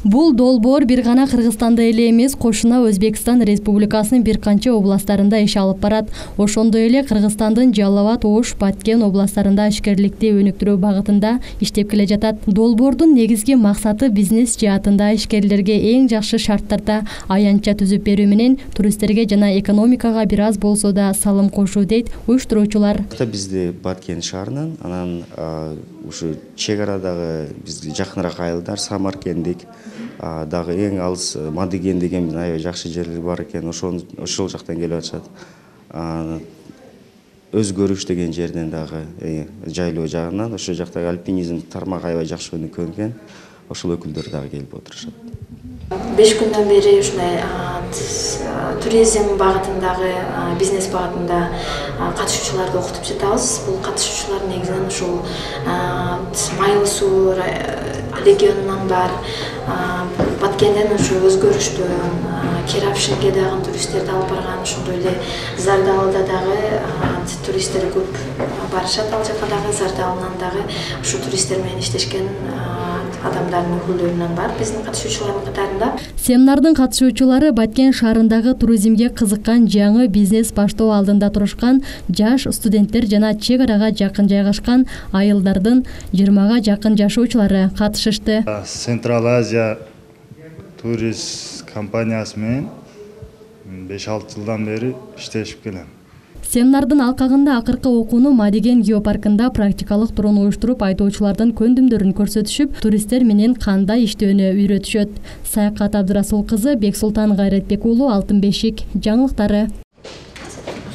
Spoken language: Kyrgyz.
Бул долбоор бир гана Кыргызстанда эле эмес, кошуна Өзбекстан Республикасынын бир канча областтарында иш алып барат. Ошондой эле Кыргызстандын Жалал абад, Ош, Баткен областтарында ишкерликти өнүктүрүү багытында иштеп келе жатат. Долбоордун негизги максаты бизнес жаатында ишкерлерге эң жакшы шарттарда аянтча түзүп берүү менен туристтерге жана экономикага бир аз болсо да салым кошуу дейт уюштуруучулар. Бизде Баткен шаарынан, анан ушу чек арадагы бизге жакыныраак айылдар Самаркендик дагы эң алыс Мадыген деген аябай жакшы жерлер бар экен. Ошол жактан келип атышат. Өзгөрүш деген жерден дагы жайлоо жагынан ошол жактагы альпинизм тармагы аябай жакшы өнүккөн. Ошол өкүлдөр дагы келип отурушат. 5 күндөн бери ушундай туризм багытындагы бизнес багытында катышуучуларды окутуп жатабыз. Бул катышуучулар негизинен ушул Майлы суу регионунан бар, Баткенден ушу өзгөрүштөн, Керапшинге дагы туристтерди алып барган, ошондой эле Зардалда дагы туристтер көп барышат. Ал жака дагы Зардалынан дагы ушу туристтер менен иштешкен адамдардын өкүлдөрүнөн бар биздин катышуучулардын катарында. Семинардын катышуучулары Баткен шаарындагы туризмге кызыккан жаңы бизнес баштоо алдында турушкан жаш студенттер жана чек арага жакын жайгашкан айылдардын 20га жакын жашоочулары катышышты. Централ Азия турист компаниясы менен 5-6 жылдан бери иштешип келем. Семинардын алкагында акыркы окууну Мадиген геопаркында практикалык турун уюштуруп, айдоочулардын көндүмдөрүн көрсөтүшүп, туристтер менен кандай иштөөнү үйрөтүшөт. Саякат Абдырасул кызы, Бексултан Гайретбек уулу, Алтын бешик жаңылыктары.